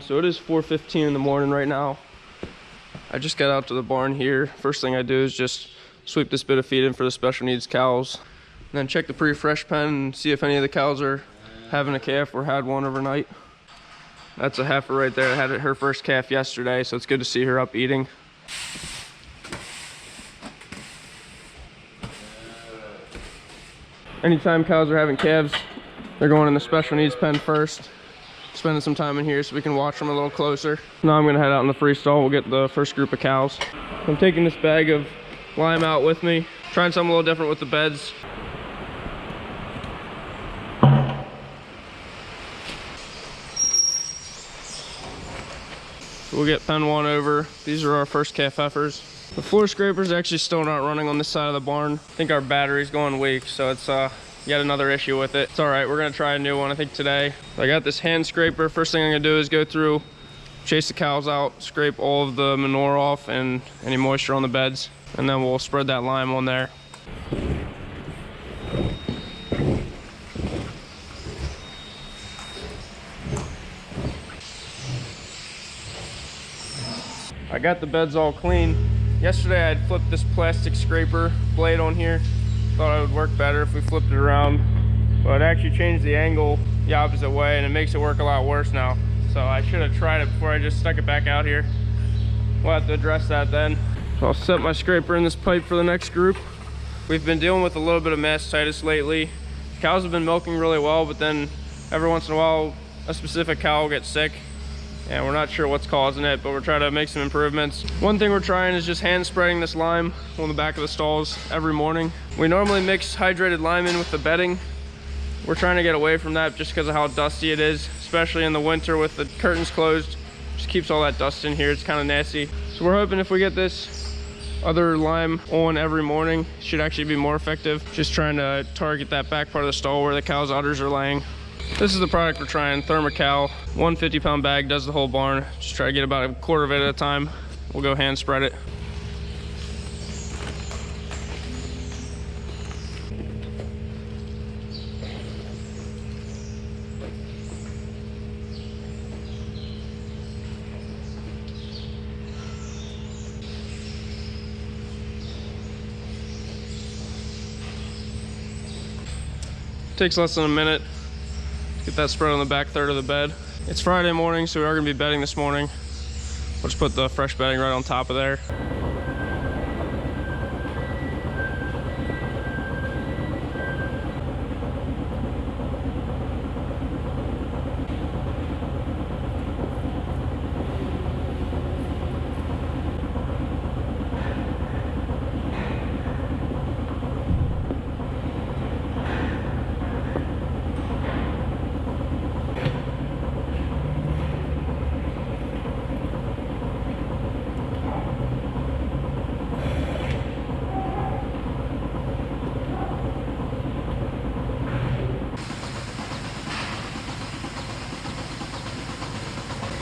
So it is 4:15 in the morning right now. I just got out to the barn here. First thing I do is just sweep this bit of feed in for the special needs cows. And then check the pre-fresh pen and see if any of the cows are having a calf or had one overnight. That's a heifer right there that had her first calf yesterday, so it's good to see her up eating. Anytime cows are having calves, they're going in the special needs pen first. Spending some time in here so we can watch them a little closer. Now I'm gonna head out in the free stall. We'll get the first group of cows. I'm taking this bag of lime out with me. Trying something a little different with the beds. We'll get pen 1 over. These are our first calf heifers. The floor scraper's actually still not running on this side of the barn. I think our battery's going weak, so it's yet another issue with it. It's all right, we're gonna try a new one, I think today. I got this hand scraper. First thing I'm gonna do is go through, chase the cows out, scrape all of the manure off and any moisture on the beds, and then we'll spread that lime on there. I got the beds all clean. Yesterday I had flipped this plastic scraper blade on here. Thought it would work better if we flipped it around, but it actually changed the angle the opposite way and it makes it work a lot worse now. So I should have tried it before I just stuck it back out here. We'll have to address that then. So I'll set my scraper in this pipe for the next group. We've been dealing with a little bit of mastitis lately. Cows have been milking really well, but then every once in a while a specific cow will get sick. And we're not sure what's causing it, but we're trying to make some improvements. One thing we're trying is just hand spreading this lime on the back of the stalls every morning. We normally mix hydrated lime in with the bedding. We're trying to get away from that just because of how dusty it is, especially in the winter with the curtains closed. Just keeps all that dust in here, it's kind of nasty. So we're hoping if we get this other lime on every morning, it should actually be more effective. Just trying to target that back part of the stall where the cow's udders are laying. This is the product we're trying, ThermaCal. 150-pound bag does the whole barn. Just try to get about a quarter of it at a time. We'll go hand spread it. Takes less than a minute. Get that spread on the back third of the bed. It's Friday morning, so we are gonna be bedding this morning. We'll just put the fresh bedding right on top of there.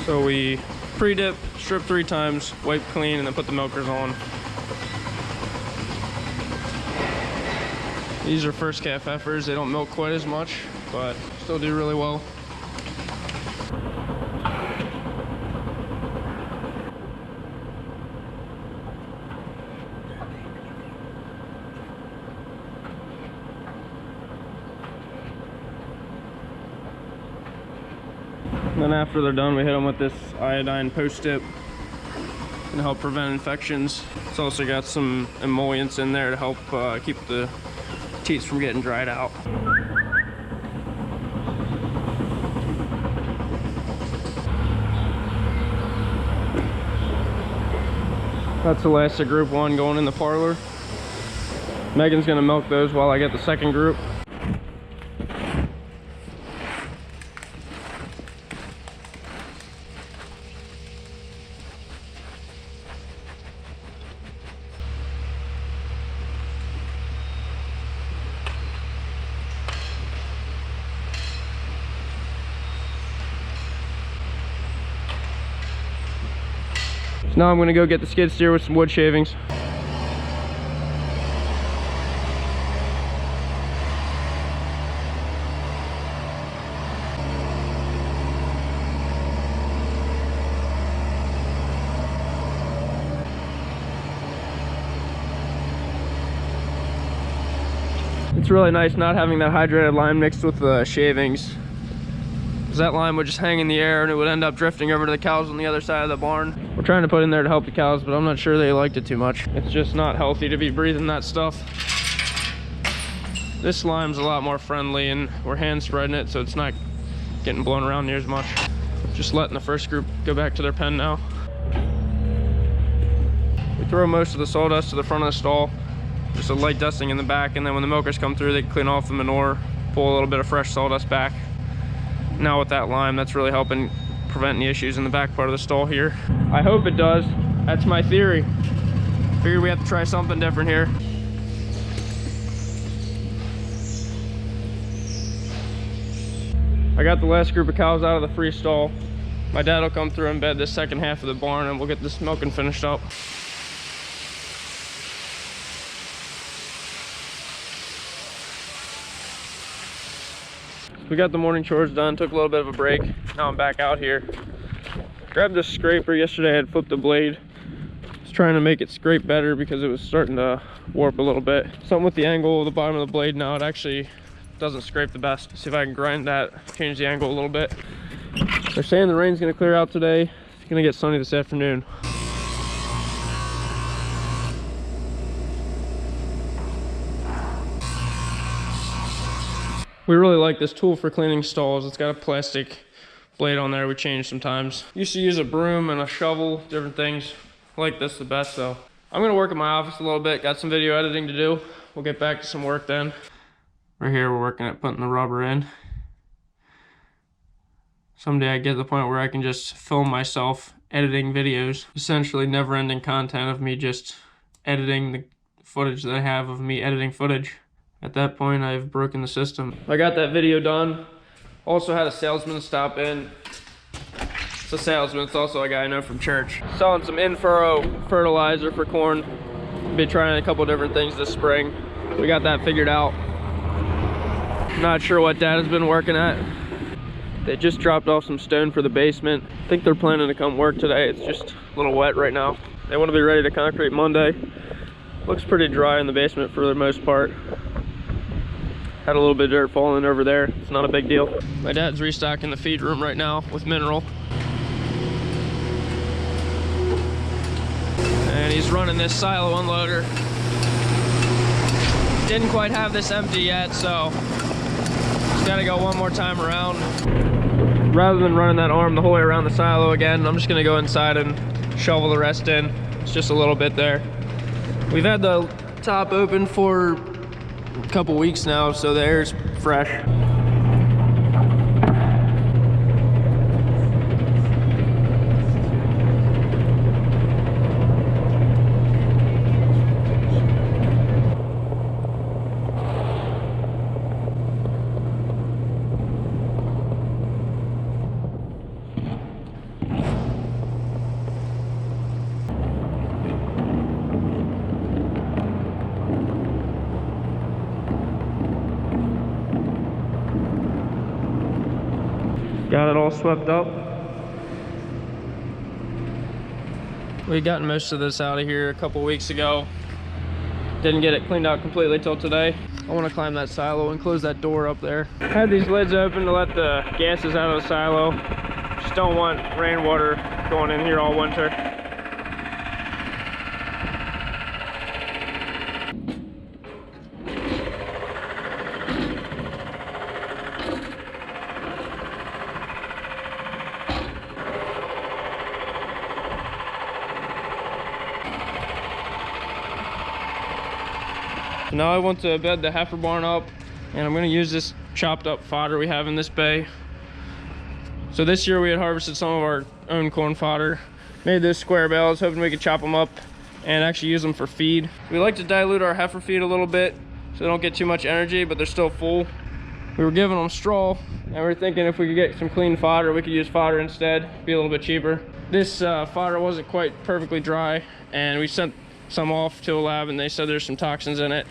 So we pre-dip, strip 3 times, wipe clean, and then put the milkers on. These are first calf heifers. They don't milk quite as much, but still do really well. And then after they're done, we hit them with this iodine post-dip and help prevent infections. It's also got some emollients in there to help keep the teats from getting dried out. That's the last of group 1 going in the parlor. Megan's gonna milk those while I get the second group. So now I'm gonna go get the skid steer with some wood shavings. It's really nice not having that hydrated lime mixed with the shavings, because that lime would just hang in the air and it would end up drifting over to the cows on the other side of the barn. We're trying to put in there to help the cows, but I'm not sure they liked it too much. It's just not healthy to be breathing that stuff. This lime's a lot more friendly, and we're hand spreading it, so it's not getting blown around near as much. Just letting the first group go back to their pen now. We throw most of the sawdust to the front of the stall, just a light dusting in the back, and then when the milkers come through, they clean off the manure, pull a little bit of fresh sawdust back. Now with that lime, that's really helping prevent any issues in the back part of the stall here. I hope it does. That's my theory. Figured we have to try something different here. I got the last group of cows out of the free stall. My dad will come through and bed this second half of the barn, and we'll get this milking finished up. We got the morning chores done, took a little bit of a break. Now I'm back out here. Grabbed this scraper. Yesterday I had flipped the blade. Was trying to make it scrape better because it was starting to warp a little bit. Something with the angle of the bottom of the blade now, it actually doesn't scrape the best. See if I can grind that, change the angle a little bit. They're saying the rain's gonna clear out today. It's gonna get sunny this afternoon. We really like this tool for cleaning stalls. It's got a plastic blade on there we change sometimes. Used to use a broom and a shovel, different things. I like this the best though. I'm gonna work at my office a little bit. Got some video editing to do. We'll get back to some work then. Right here we're working at putting the rubber in. Someday I get to the point where I can just film myself editing videos. Essentially never-ending content of me just editing the footage that I have of me editing footage. At that point, I've broken the system. I got that video done. Also had a salesman stop in. It's a salesman, it's also a guy I know from church. Selling some in-furrow fertilizer for corn. Been trying a couple different things this spring. We got that figured out. Not sure what Dad has been working at. They just dropped off some stone for the basement. I think they're planning to come work today. It's just a little wet right now. They want to be ready to concrete Monday. Looks pretty dry in the basement for the most part. Had a little bit of dirt falling over there. It's not a big deal. My dad's restocking the feed room right now with mineral. And he's running this silo unloader. Didn't quite have this empty yet, so just gotta go one more time around. Rather than running that arm the whole way around the silo again, I'm just gonna go inside and shovel the rest in. It's just a little bit there. We've had the top open for a couple weeks now, so the air's fresh. Got it all swept up. We got most of this out of here a couple weeks ago. Didn't get it cleaned out completely till today. I want to climb that silo and close that door up there. I had these lids open to let the gases out of the silo. Just don't want rainwater going in here all winter. Now I want to bed the heifer barn up, and I'm going to use this chopped up fodder we have in this bay. So this year we had harvested some of our own corn fodder, made those square bales, hoping we could chop them up and actually use them for feed. We like to dilute our heifer feed a little bit so they don't get too much energy, but they're still full. We were giving them straw, and we were thinking if we could get some clean fodder, we could use fodder instead, be a little bit cheaper. This fodder wasn't quite perfectly dry, and we sent some off to a lab, and they said there's some toxins in it.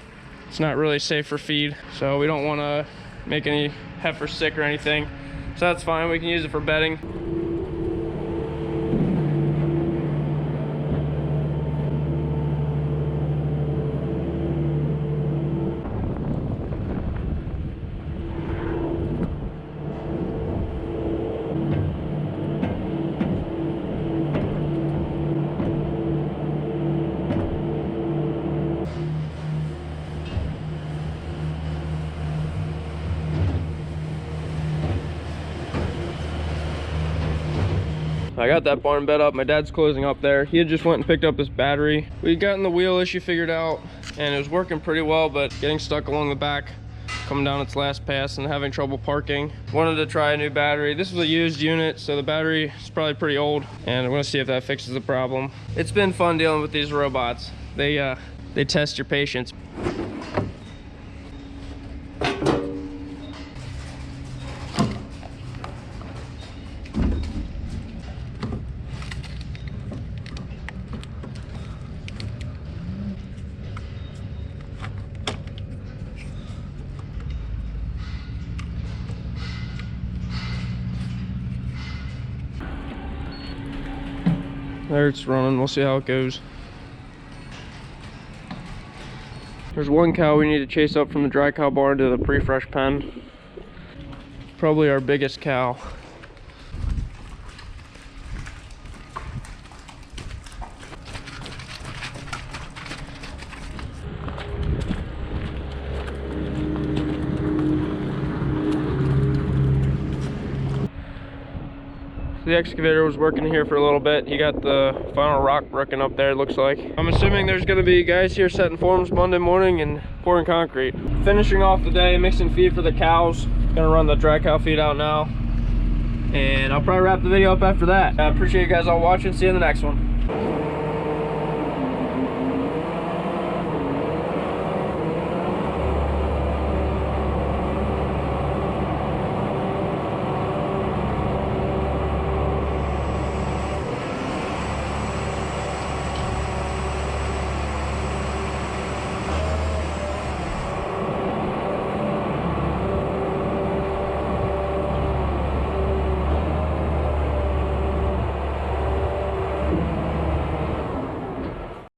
It's not really safe for feed, so we don't want to make any heifers sick or anything. So that's fine, we can use it for bedding. I got that barn bed up. My dad's closing up there. He had just went and picked up his battery. We gotten the wheel issue figured out and it was working pretty well, but getting stuck along the back, coming down its last pass and having trouble parking. Wanted to try a new battery. This was a used unit, so the battery is probably pretty old, and I'm gonna see if that fixes the problem. It's been fun dealing with these robots. They test your patience. There it's running, we'll see how it goes. There's one cow we need to chase up from the dry cow barn to the pre-fresh pen. Probably our biggest cow. The excavator was working here for a little bit. He got the final rock broken up there, it looks like. I'm assuming there's gonna be guys here setting forms Monday morning and pouring concrete. Finishing off the day, mixing feed for the cows. Gonna run the dry cow feed out now. And I'll probably wrap the video up after that. I appreciate you guys all watching. See you in the next one.